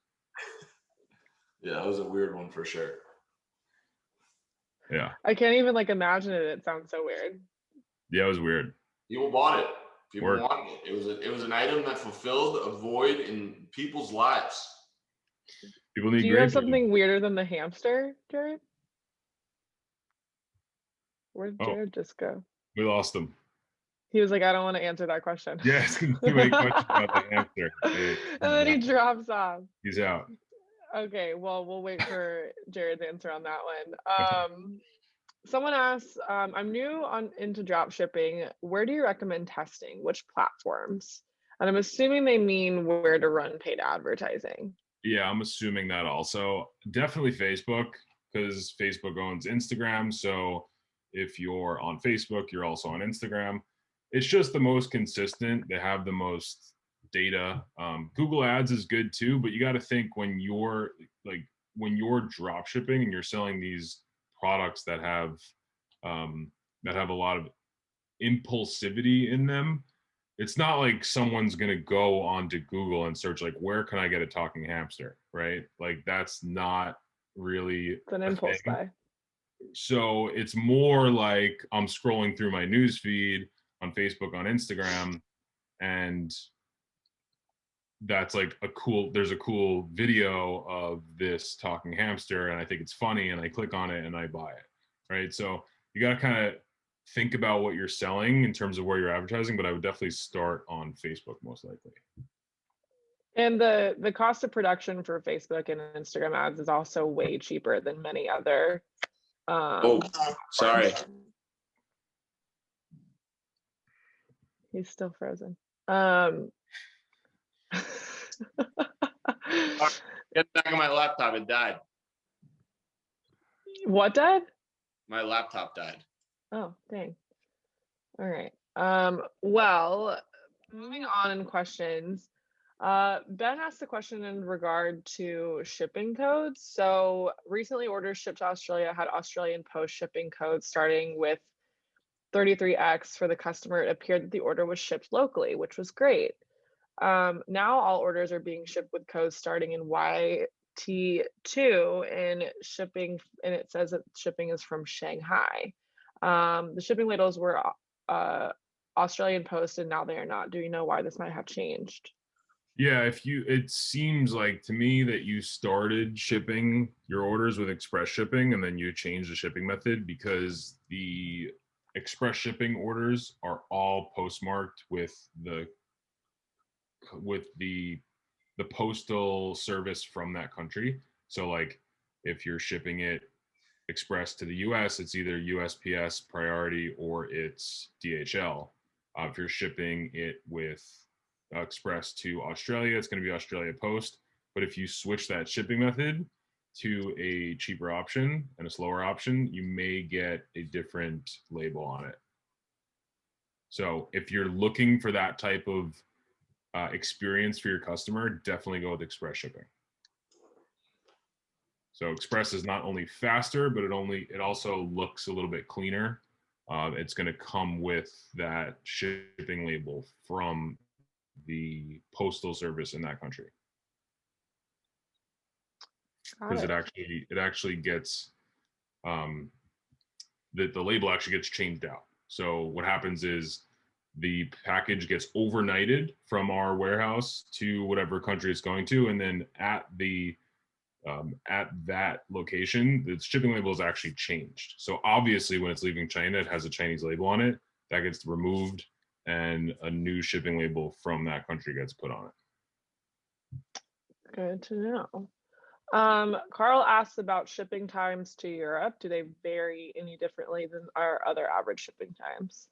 Yeah, that was a weird one for sure. Yeah. I can't even like imagine it. It sounds so weird. Yeah, it was weird. People bought it. People Work. wanted it. It was an item that fulfilled a void in people's lives. People need. Do you have something weirder than the hamster, Jared? Where'd Jared just go? We lost him. He was like, I don't want to answer that question. Yeah, it's gonna be a question about the hamster. And then he drops off. He's out. Okay, well, we'll wait for Jared's answer on that one. Someone asks, I'm new into drop shipping. Where do you recommend testing? Which platforms? And I'm assuming they mean where to run paid advertising. Yeah, I'm assuming that also. Definitely Facebook, because Facebook owns Instagram. So if you're on Facebook, you're also on Instagram. It's just the most consistent. They have the most data. Google Ads is good too, but you got to think when you're drop shipping and you're selling these products that have a lot of impulsivity in them. It's not like someone's going to go onto Google and search like, where can I get a talking hamster, right? Like that's not really it's an impulse buy. So it's more like I'm scrolling through my news feed on Facebook, on Instagram, and that's like there's a cool video of this talking hamster and I think it's funny and I click on it and I buy it, right? So you got to kind of think about what you're selling in terms of where you're advertising, but I would definitely start on Facebook most likely. And the cost of production for Facebook and Instagram ads is also way cheaper than many other. Sorry. He's still frozen. Get back on my laptop. It died. What died? My laptop died. Oh, dang. All right. Well, moving on in questions. Ben asked a question in regard to shipping codes. So recently orders shipped to Australia had Australian Post shipping codes starting with 33X for the customer. It appeared that the order was shipped locally, which was great. Now all orders are being shipped with codes starting in YT2 and shipping, and it says that shipping is from Shanghai. The shipping labels were Australian Post and now they are not. Do you know why this might have changed? Yeah, it seems like to me that you started shipping your orders with express shipping and then you changed the shipping method because the express shipping orders are all postmarked with the postal service from that country. So like if you're shipping it express to the US, it's either USPS priority or it's DHL. If you're shipping it with express to Australia, it's going to be Australia Post. But if you switch that shipping method to a cheaper option and a slower option, you may get a different label on it. So if you're looking for that type of experience for your customer, definitely go with express shipping. So express is not only faster, but it also looks a little bit cleaner. It's going to come with that shipping label from the postal service in that country, because it actually gets the label actually gets changed out. So what happens is the package gets overnighted from our warehouse to whatever country it's going to, and then at that location, the shipping label is actually changed. So obviously, when it's leaving China, it has a Chinese label on it. That gets removed, and a new shipping label from that country gets put on it. Good to know. Carl asks about shipping times to Europe. Do they vary any differently than our other average shipping times?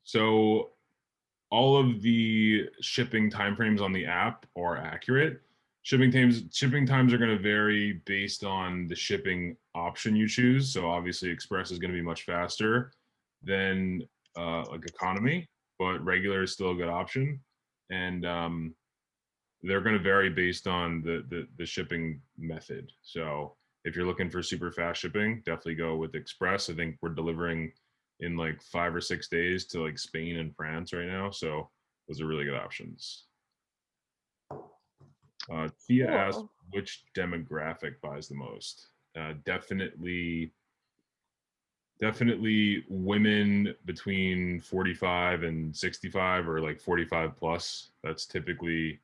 So all of the shipping timeframes on the app are accurate. Shipping times are going to vary based on the shipping option you choose. So obviously, express is going to be much faster than like economy, but regular is still a good option, and they're going to vary based on the shipping method. So if you're looking for super fast shipping, definitely go with express. I think we're delivering in like 5 or 6 days to like Spain and France right now. So those are really good options. Tia asked which demographic buys the most. Definitely women between 45 and 65, or like 45 plus. That's typically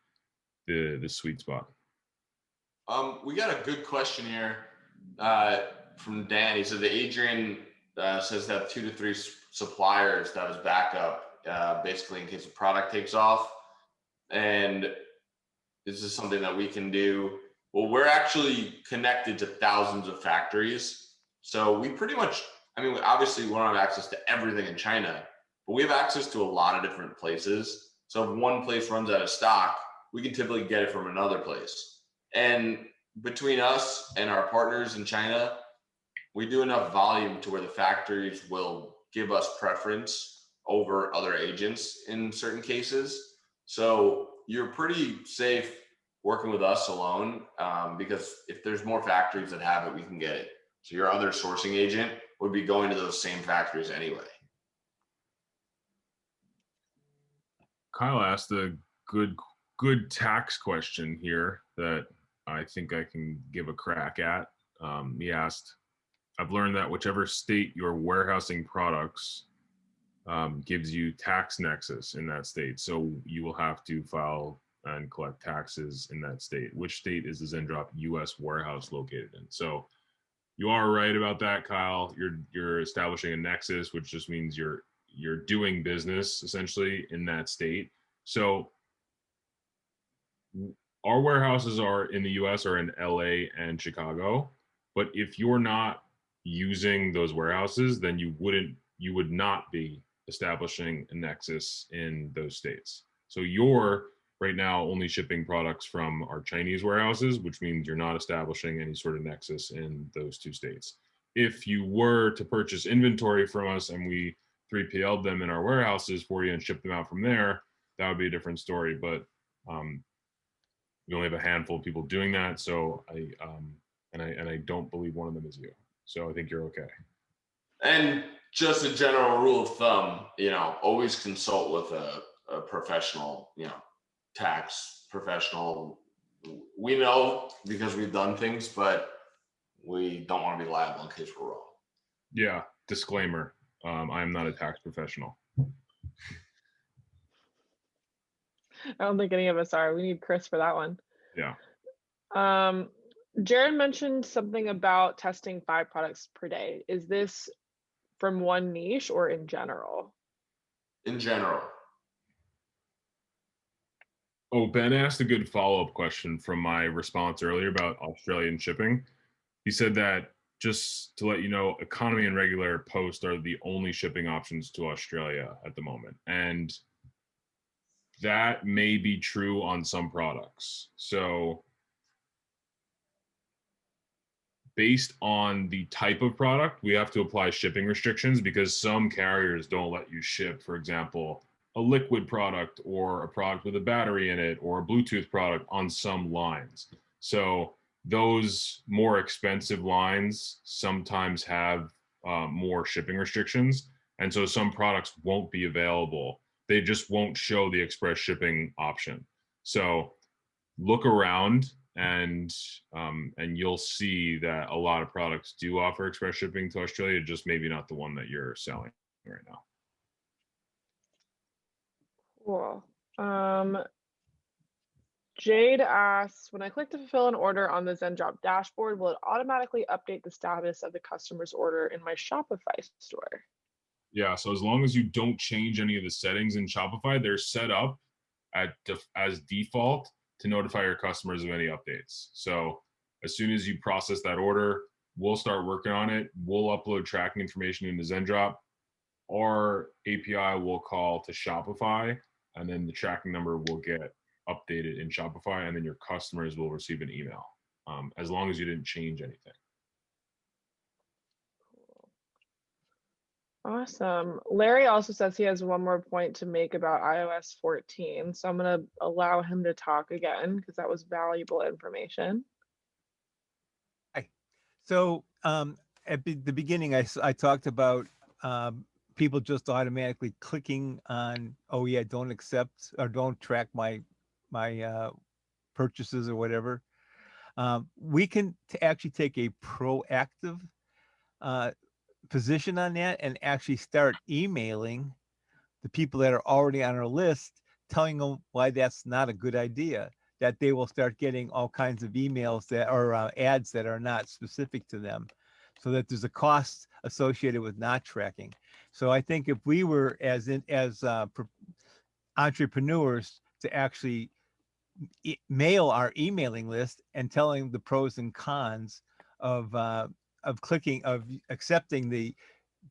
the sweet spot. We got a good question here from Dan. He said that Adrian says to have 2 to 3 suppliers that was backup, basically in case the product takes off. And this is something that we can do. Well, we're actually connected to thousands of factories. So we pretty much, I mean, obviously we don't have access to everything in China, but we have access to a lot of different places. So if one place runs out of stock, we can typically get it from another place. And between us and our partners in China, we do enough volume to where the factories will give us preference over other agents in certain cases. So you're pretty safe working with us alone, because if there's more factories that have it, we can get it. So your other sourcing agent would be going to those same factories anyway. Kyle asked a good tax question here that I think I can give a crack at. He asked, I've learned that whichever state you're warehousing products gives you tax nexus in that state. So you will have to file and collect taxes in that state. Which state is the Zendrop US warehouse located in? So you are right about that, Kyle. You're establishing a nexus, which just means you're doing business essentially in that state. So our warehouses are in the US or in LA and Chicago. But if you're not using those warehouses, then you would not be establishing a nexus in those states. So you're right now only shipping products from our Chinese warehouses, which means you're not establishing any sort of nexus in those 2 states. If you were to purchase inventory from us and we 3PL'd them in our warehouses for you and ship them out from there, that would be a different story. But we only have a handful of people doing that. So I don't believe one of them is you. So I think you're okay. And just a general rule of thumb, always consult with a professional, tax professional. We know because we've done things, but we don't want to be liable in case we're wrong. Yeah. Disclaimer. I am not a tax professional. I don't think any of us are. We need Chris for that one. Yeah. Jared mentioned something about testing 5 products per day. Is this from one niche or in general? In general. Oh, Ben asked a good follow-up question from my response earlier about Australian shipping. He said that, just to let you know, economy and regular post are the only shipping options to Australia at the moment. And that may be true on some products. So based on the type of product, we have to apply shipping restrictions because some carriers don't let you ship, for example, a liquid product or a product with a battery in it or a Bluetooth product on some lines. So those more expensive lines sometimes have more shipping restrictions. And so some products won't be available. They just won't show the express shipping option. So look around and you'll see that a lot of products do offer express shipping to Australia, just maybe not the one that you're selling right now. Cool. Jade asks, when I click to fulfill an order on the Zendrop dashboard, will it automatically update the status of the customer's order in my Shopify store? Yeah, so as long as you don't change any of the settings in Shopify, they're set up as default to notify your customers of any updates. So as soon as you process that order, we'll start working on it. We'll upload tracking information into Zendrop. Our API will call to Shopify, and then the tracking number will get updated in Shopify, and then your customers will receive an email, as long as you didn't change anything. Awesome. Larry also says he has one more point to make about iOS 14. So I'm going to allow him to talk again because that was valuable information. Hi. So at the beginning, I talked about people just automatically clicking on, oh yeah, don't accept or don't track my purchases or whatever. We can actually take a proactive position on that and actually start emailing the people that are already on our list, telling them why that's not a good idea, that they will start getting all kinds of emails that are ads that are not specific to them, so that there's a cost associated with not tracking. So I think if we were as entrepreneurs to actually mail our emailing list and telling the pros and cons of accepting the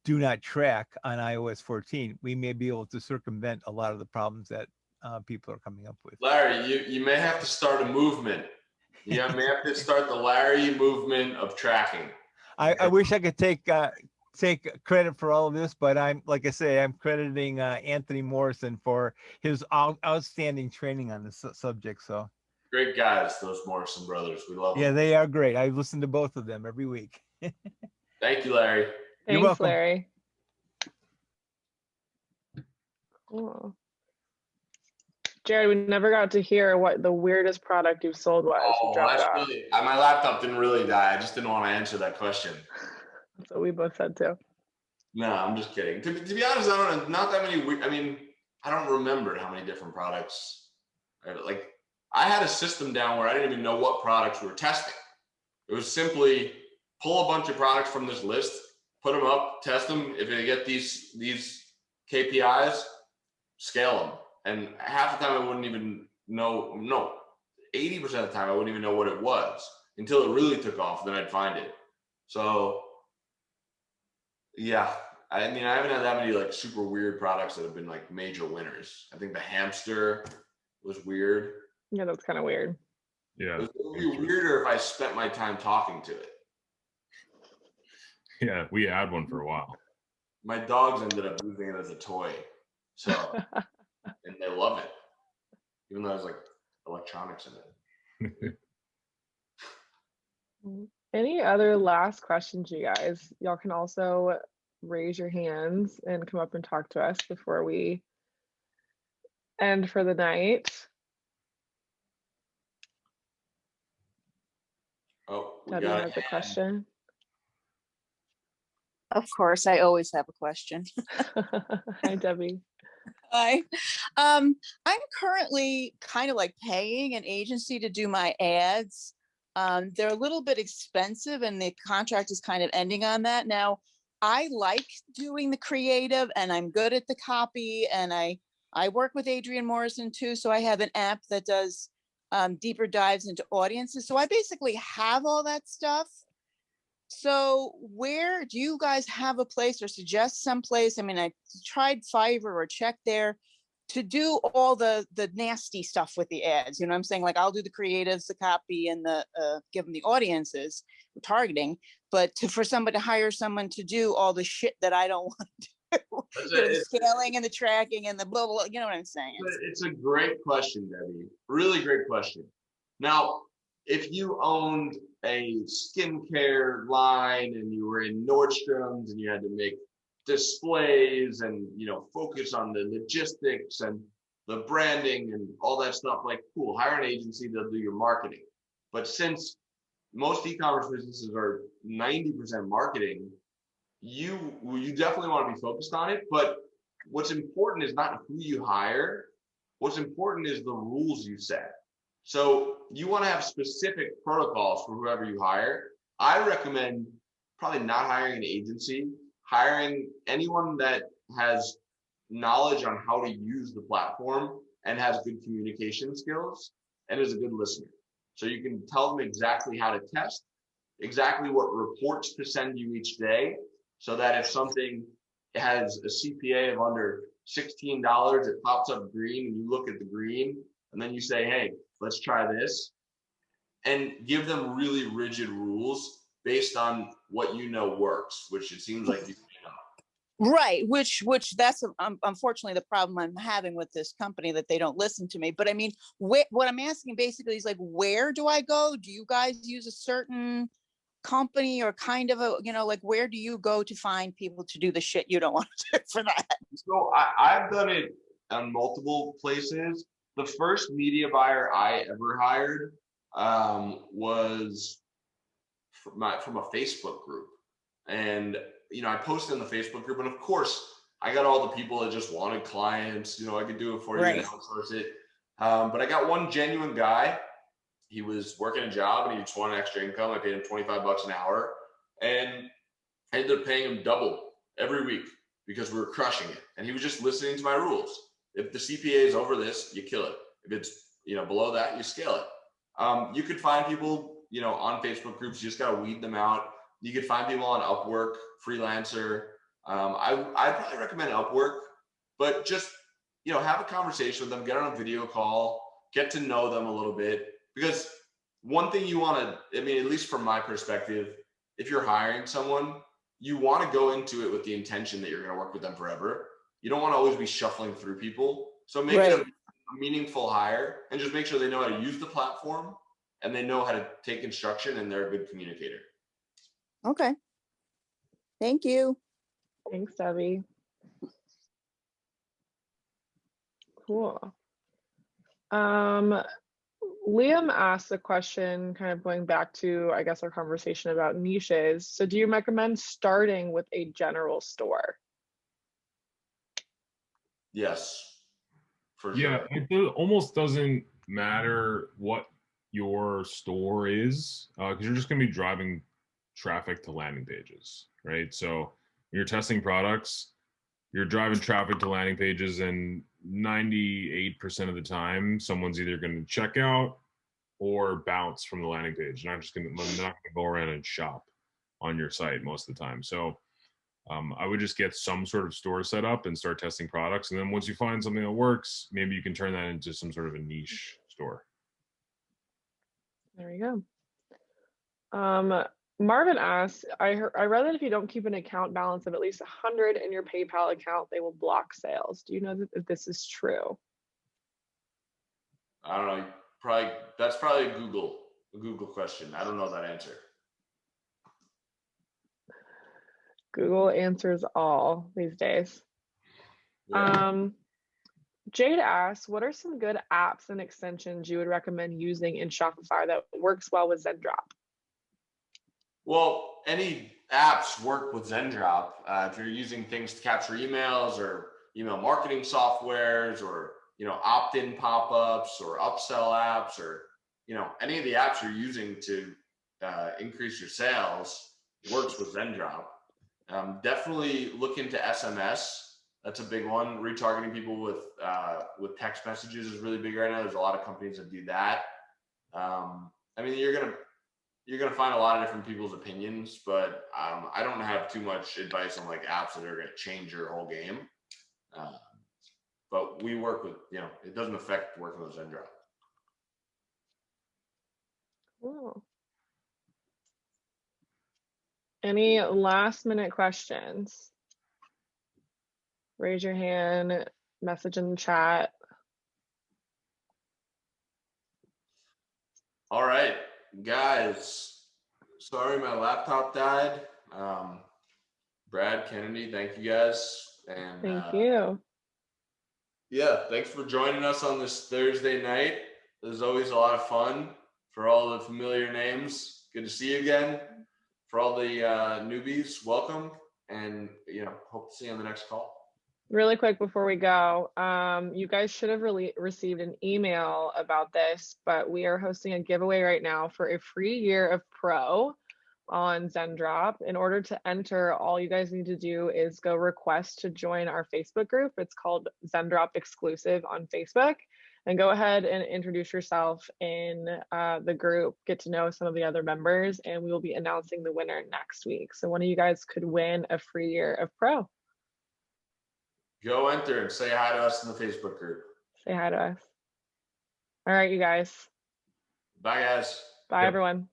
do not track on iOS 14, we may be able to circumvent a lot of the problems that people are coming up with. Larry, you may have to start a movement. You may have to start the Larry movement of tracking. I wish I could take credit for all of this, but like I say, I'm crediting Anthony Morrison for his outstanding training on this subject. So great guys, those Morrison brothers. We love them. Yeah, they are great. I listen to both of them every week. Thank you, Larry. Thanks, You're welcome. Larry. Cool. Jared, we never got to hear what the weirdest product you've sold was. Oh, that's really, my laptop didn't really die. I just didn't want to answer that question. That's what we both said too. No, I'm just kidding. To be honest, not that many. I mean, I don't remember how many different products. Like, I had a system down where I didn't even know what products we were testing. It was simply pull a bunch of products from this list, put them up, test them. If they get these KPIs, scale them. And half the time I wouldn't even know. No, 80% of the time I wouldn't even know what it was until it really took off. Then I'd find it. So yeah, I mean, I haven't had that many like super weird products that have been like major winners. I think the hamster was weird. Yeah, that's kind of weird. Yeah. It would be weirder if I spent my time talking to it. Yeah, we had one for a while. My dogs ended up using it as a toy. So, and they love it. Even though there's like electronics in it. Any other last questions, you guys? Y'all can also raise your hands and come up and talk to us before we end for the night. Oh, Debbie has a question. Of course, I always have a question. Hi, Debbie. Hi. I'm currently kind of like paying an agency to do my ads. They're a little bit expensive and the contract is kind of ending on that. Now, I like doing the creative and I'm good at the copy, and I work with Adrian Morrison too. So I have an app that does deeper dives into audiences. So I basically have all that stuff. So where do you guys have a place or suggest some place? I mean, I tried Fiverr or check there to do all the nasty stuff with the ads. You know what I'm saying? Like, I'll do the creatives, the copy, and the give them the audiences, the targeting. But for somebody to hire someone to do all the shit that I don't want to do, the scaling and the tracking and the blah, blah, blah, you know what I'm saying? It's a great question, Debbie. Really great question. Now, if you owned a skincare line and you were in Nordstrom's and you had to make displays and, you know, focus on the logistics and the branding and all that stuff, like, cool, hire an agency, they'll do your marketing. But since most e-commerce businesses are 90% marketing, you definitely want to be focused on it. But what's important is not who you hire. What's important is the rules you set. So you want to have specific protocols for whoever you hire. I recommend probably not hiring an agency, hiring anyone that has knowledge on how to use the platform and has good communication skills and is a good listener. So you can tell them exactly how to test, exactly what reports to send you each day, so that if something has a CPA of under $16, it pops up green and you look at the green and then you say, hey, let's try this, and give them really rigid rules based on what you know works, which it seems like you know. Right, which that's unfortunately the problem I'm having with this company, that they don't listen to me. But I mean, what I'm asking basically is, like, where do I go? Do you guys use a certain company or kind of a, you know, like, where do you go to find people to do the shit you don't want to do for that? So I've done it on multiple places. The first media buyer I ever hired was from a Facebook group. And, you know, I posted in the Facebook group, and of course I got all the people that just wanted clients, you know, I could do it for you and outsource it. But I got one genuine guy. He was working a job and he just wanted extra income. I paid him $25 an hour, and I ended up paying him double every week because we were crushing it. And he was just listening to my rules. If the CPA is over this, you kill it. If it's, you know, below that, you scale it. You could find people, you know, on Facebook groups. You just got to weed them out. You could find people on Upwork, Freelancer. I'd probably recommend Upwork, but just, you know, have a conversation with them, get on a video call, get to know them a little bit. Because one thing you want to, I mean, at least from my perspective, if you're hiring someone, you want to go into it with the intention that you're going to work with them forever. You don't want to always be shuffling through people. So make it a meaningful hire, and just make sure they know how to use the platform and they know how to take instruction, and they're a good communicator. Okay. Thank you. Thanks, Debbie. Cool. Liam asked a question, kind of going back to, I guess, our conversation about niches. So do you recommend starting with a general store? Yes, for sure. Yeah, it almost doesn't matter what your store is, because you're just going to be driving traffic to landing pages, right? So when you're testing products, you're driving traffic to landing pages, and 98% of the time, someone's either going to check out or bounce from the landing page. They're not going to go around and shop on your site most of the time. So I would just get some sort of store set up and start testing products. And then once you find something that works, maybe you can turn that into some sort of a niche store. There you go. Marvin asks, I read that if you don't keep an account balance of at least 100 in your PayPal account, they will block sales. Do you know that this is true? I don't know. That's probably a Google question. I don't know that answer. Google answers all these days. Yeah. Jade asks, what are some good apps and extensions you would recommend using in Shopify that works well with Zendrop? Well, any apps work with Zendrop. If you're using things to capture emails or email marketing softwares, or opt-in pop-ups, or upsell apps, or any of the apps you're using to increase your sales works with Zendrop. Definitely look into SMS. That's a big one. Retargeting people with text messages is really big right now. There's a lot of companies that do that. I mean, you're gonna find a lot of different people's opinions, but I don't have too much advice on like apps that are gonna change your whole game. But we work with, it doesn't affect working with Zendrop. Cool. Any last minute questions? Raise your hand, message in the chat. All right, guys. Sorry, my laptop died. Brad, Kennedy, thank you guys. And Thank you. Yeah, thanks for joining us on this Thursday night. There's always a lot of fun. For all the familiar names, good to see you again. For all the newbies, welcome, and hope to see you on the next call. Really quick before we go, you guys should have received an email about this, but we are hosting a giveaway right now for a free year of Pro on Zendrop. In order to enter, all you guys need to do is go request to join our Facebook group. It's called Zendrop Exclusive on Facebook. And go ahead and introduce yourself in the group, get to know some of the other members, and we will be announcing the winner next week. So one of you guys could win a free year of Pro. Go enter and say hi to us in the Facebook group. Say hi to us. All right, you guys. Bye, guys. Bye, everyone.